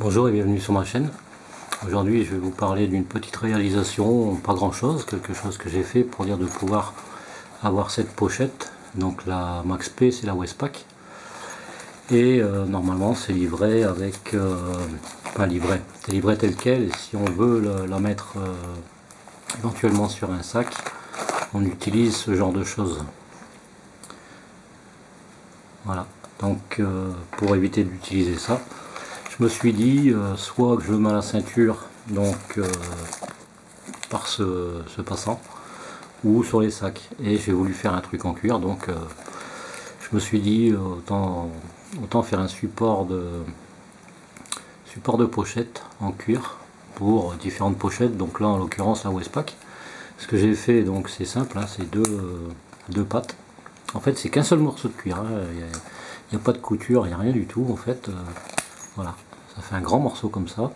Bonjour et bienvenue sur ma chaîne. Aujourd'hui je vais vous parler d'une petite réalisation, pas grand chose, quelque chose que j'ai fait pour dire de pouvoir avoir cette pochette. Donc la Max P, c'est la Westpac. Et normalement c'est livré avec, pas livré, c'est livré tel quel. Et si on veut la mettre éventuellement sur un sac, on utilise ce genre de choses. Voilà, donc pour éviter d'utiliser ça, je me suis dit soit que je le mets à la ceinture, donc par ce passant, ou sur les sacs. Et j'ai voulu faire un truc en cuir, donc je me suis dit autant faire un support de pochette en cuir pour différentes pochettes. Donc là en l'occurrence la Westpac. Ce que j'ai fait, donc c'est simple, hein, c'est deux pattes. En fait c'est qu'un seul morceau de cuir, hein. Il n'y a pas de couture, il n'y a rien du tout en fait. Voilà, ça fait un grand morceau comme ça.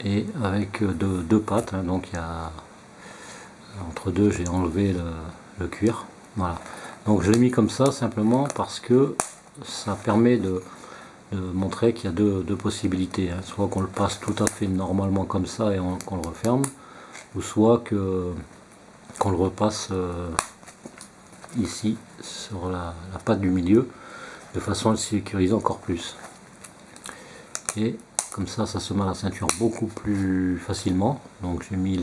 Et avec deux pattes, hein, donc il y a entre deux, j'ai enlevé le cuir. Voilà, donc je l'ai mis comme ça simplement parce que ça permet de montrer qu'il y a deux possibilités, hein. Soit qu'on le passe tout à fait normalement comme ça et qu'on le referme, ou soit qu'on le repasse ici sur la patte du milieu de façon à le sécuriser encore plus. Et comme ça se met à la ceinture beaucoup plus facilement. Donc j'ai mis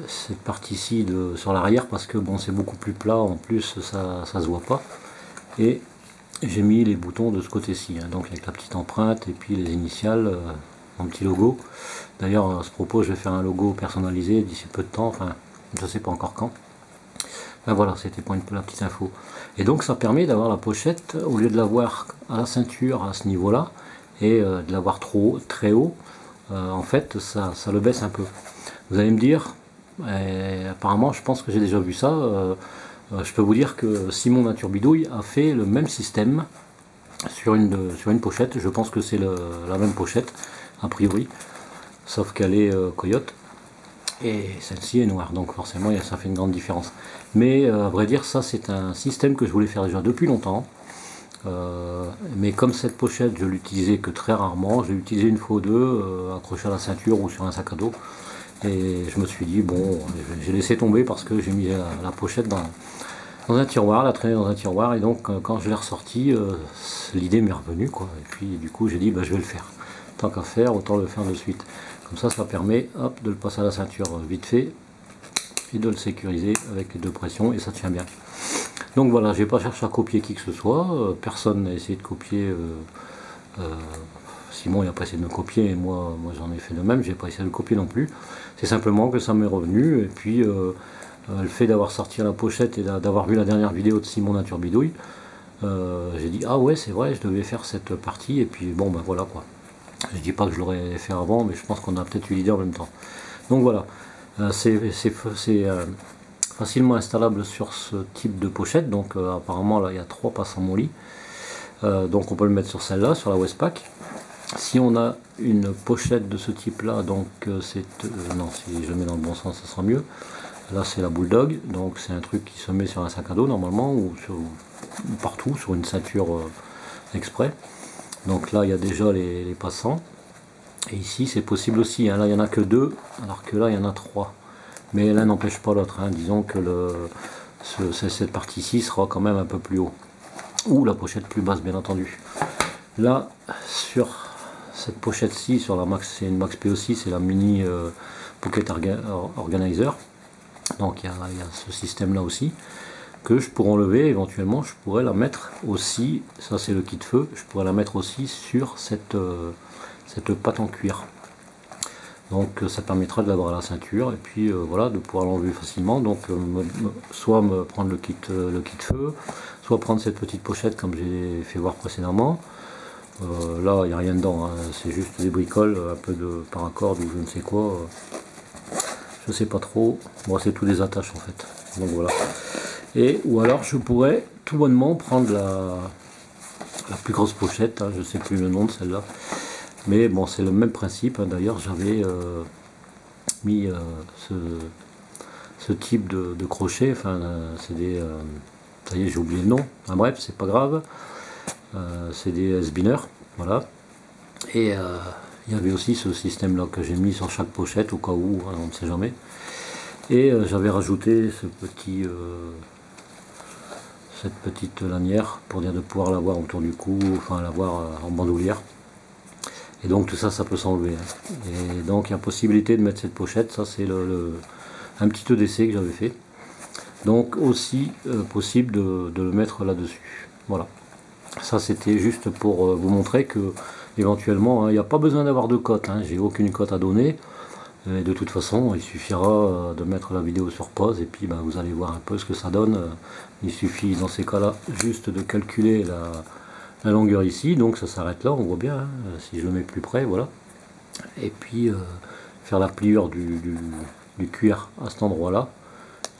cette partie-ci sur l'arrière parce que bon, c'est beaucoup plus plat, en plus ça se voit pas. Et j'ai mis les boutons de ce côté-ci, hein, donc avec la petite empreinte et puis les initiales, mon petit logo. D'ailleurs à ce propos, je vais faire un logo personnalisé d'ici peu de temps, enfin je sais pas encore quand. Ben voilà, c'était pour la petite info. Et donc ça permet d'avoir la pochette, au lieu de l'avoir à la ceinture à ce niveau-là, et de l'avoir très haut, en fait ça le baisse un peu. Vous allez me dire, apparemment je pense que j'ai déjà vu ça, je peux vous dire que Simon Nature Bidouille a fait le même système sur une pochette. Je pense que c'est la même pochette a priori, sauf qu'elle est coyote et celle-ci est noire, donc forcément ça fait une grande différence. Mais à vrai dire, ça c'est un système que je voulais faire déjà depuis longtemps, mais comme cette pochette je l'utilisais que très rarement, je l'ai utilisé une fois ou deux accroché à la ceinture ou sur un sac à dos, et je me suis dit bon, j'ai laissé tomber parce que j'ai mis la pochette dans un tiroir, la traîner dans un tiroir, et donc quand je l'ai ressorti, l'idée m'est revenue quoi, et puis du coup j'ai dit bah, je vais le faire, tant qu'à faire autant le faire de suite. Comme ça permet hop, de le passer à la ceinture vite fait et de le sécuriser avec les deux pressions, et ça tient bien. Donc voilà, j'ai pas cherché à copier qui que ce soit, personne n'a essayé de copier. Simon il a pas essayé de me copier, et moi j'en ai fait de même, j'ai pas essayé de le copier non plus. C'est simplement que ça m'est revenu, et puis le fait d'avoir sorti la pochette et d'avoir vu la dernière vidéo de Simon Nature Bidouille, j'ai dit ah ouais c'est vrai, je devais faire cette partie, et puis bon ben voilà quoi. Je dis pas que je l'aurais fait avant, mais je pense qu'on a peut-être eu l'idée en même temps. Donc voilà, c'est facilement installable sur ce type de pochette. Donc apparemment là il y a 3 passants molly. Donc on peut le mettre sur celle-là, sur la Westpac. Si on a une pochette de ce type là, donc non, si je le mets dans le bon sens ça sera mieux. Là c'est la Bulldog, donc c'est un truc qui se met sur un sac à dos normalement, ou partout sur une ceinture exprès. Donc là il y a déjà les passants, et ici c'est possible aussi, hein. Là il n'y en a que 2 alors que là il y en a 3, mais l'un n'empêche pas l'autre, hein. Disons que cette partie-ci sera quand même un peu plus haut, ou la pochette plus basse bien entendu. Là sur cette pochette-ci, sur la Max, c'est une Max P aussi, c'est la mini Pocket Organizer, donc il y a ce système là aussi que je pourrais enlever. Éventuellement je pourrais la mettre aussi, ça c'est le kit feu, je pourrais la mettre aussi sur cette patte en cuir, donc ça permettra de l'avoir à la ceinture, et puis voilà, de pouvoir l'enlever facilement. Donc soit me prendre le kit feu, soit prendre cette petite pochette comme j'ai fait voir précédemment. Là il n'y a rien dedans, hein. C'est juste des bricoles, un peu de paracord ou je ne sais quoi, je sais pas trop, bon c'est tout des attaches en fait, donc voilà. Et ou alors je pourrais tout bonnement prendre la plus grosse pochette, hein, je sais plus le nom de celle-là, mais bon c'est le même principe, hein. D'ailleurs j'avais mis ce type de crochet, enfin c'est des, ça y est j'ai oublié le nom, enfin, bref c'est pas grave, c'est des S-biners, Voilà. Et il y avait aussi ce système là que j'ai mis sur chaque pochette au cas où, hein, on ne sait jamais. Et j'avais rajouté cette petite lanière pour dire de pouvoir l'avoir autour du cou, enfin l'avoir en bandoulière. Et donc tout ça, ça peut s'enlever. Hein. Et donc il y a possibilité de mettre cette pochette, ça c'est un petit EDC que j'avais fait. Donc aussi possible de le mettre là-dessus. Voilà. Ça c'était juste pour vous montrer que éventuellement, il n'y a pas besoin d'avoir de cote, hein. J'ai aucune cote à donner. Et de toute façon, il suffira de mettre la vidéo sur pause et puis vous allez voir un peu ce que ça donne. Il suffit dans ces cas-là juste de calculer la longueur ici, donc ça s'arrête là, on voit bien, hein, si je le mets plus près, voilà. Et puis faire la pliure du cuir à cet endroit-là.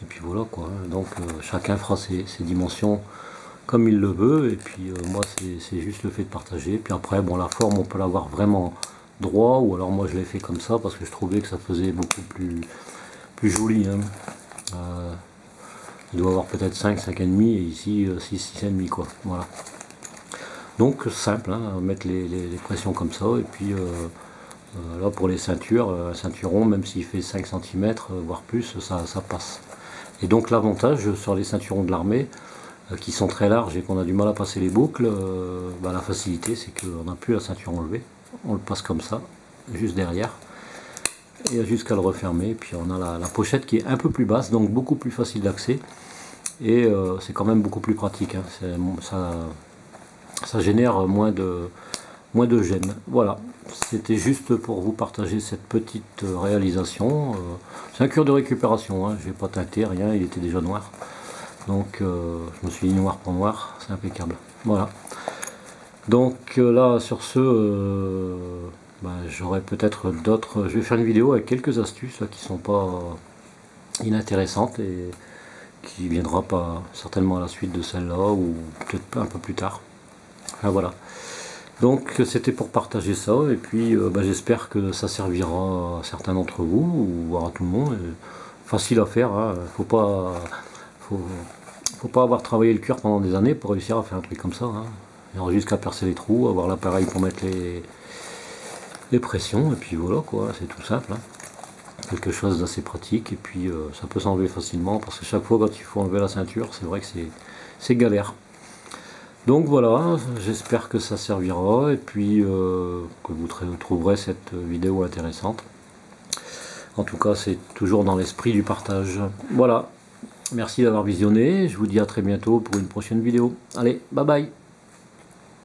Et puis voilà quoi, hein. Donc chacun fera ses dimensions comme il le veut, et puis moi c'est juste le fait de partager. Puis après, bon, la forme on peut l'avoir vraiment droit, ou alors moi je l'ai fait comme ça parce que je trouvais que ça faisait beaucoup plus joli, hein. Il doit avoir peut-être 5,5 et ici 6,5 quoi, voilà. Donc simple, hein, mettre les pressions comme ça, et puis là pour les ceintures, un ceinturon même s'il fait 5 cm voire plus, ça passe. Et donc l'avantage sur les ceinturons de l'armée qui sont très larges et qu'on a du mal à passer les boucles, la facilité c'est qu'on n'a plus la ceinture enlevée, on le passe comme ça, juste derrière, et jusqu'à le refermer. Et puis on a la pochette qui est un peu plus basse, donc beaucoup plus facile d'accès, et c'est quand même beaucoup plus pratique, hein. Ça génère moins de gêne. Voilà, c'était juste pour vous partager cette petite réalisation. C'est un cure de récupération, hein. Je n'ai pas teinté, rien, il était déjà noir. Donc je me suis dit noir pour noir, c'est impeccable. Voilà. Donc là sur ce, j'aurai peut-être d'autres. Je vais faire une vidéo avec quelques astuces là, qui sont pas inintéressantes et qui viendra pas certainement à la suite de celle-là ou peut-être un peu plus tard. Enfin, voilà. Donc c'était pour partager ça, et puis j'espère que ça servira à certains d'entre vous ou voire à tout le monde. Facile à faire, hein. Faut pas avoir travaillé le cuir pendant des années pour réussir à faire un truc comme ça, hein. Alors jusqu'à percer les trous, avoir l'appareil pour mettre les pressions, et puis voilà quoi, c'est tout simple, hein. Quelque chose d'assez pratique, et puis ça peut s'enlever facilement parce que chaque fois quand il faut enlever la ceinture, c'est vrai que c'est galère. Donc voilà, j'espère que ça servira, et puis que vous trouverez cette vidéo intéressante. En tout cas, c'est toujours dans l'esprit du partage. Voilà, merci d'avoir visionné, je vous dis à très bientôt pour une prochaine vidéo. Allez, bye bye.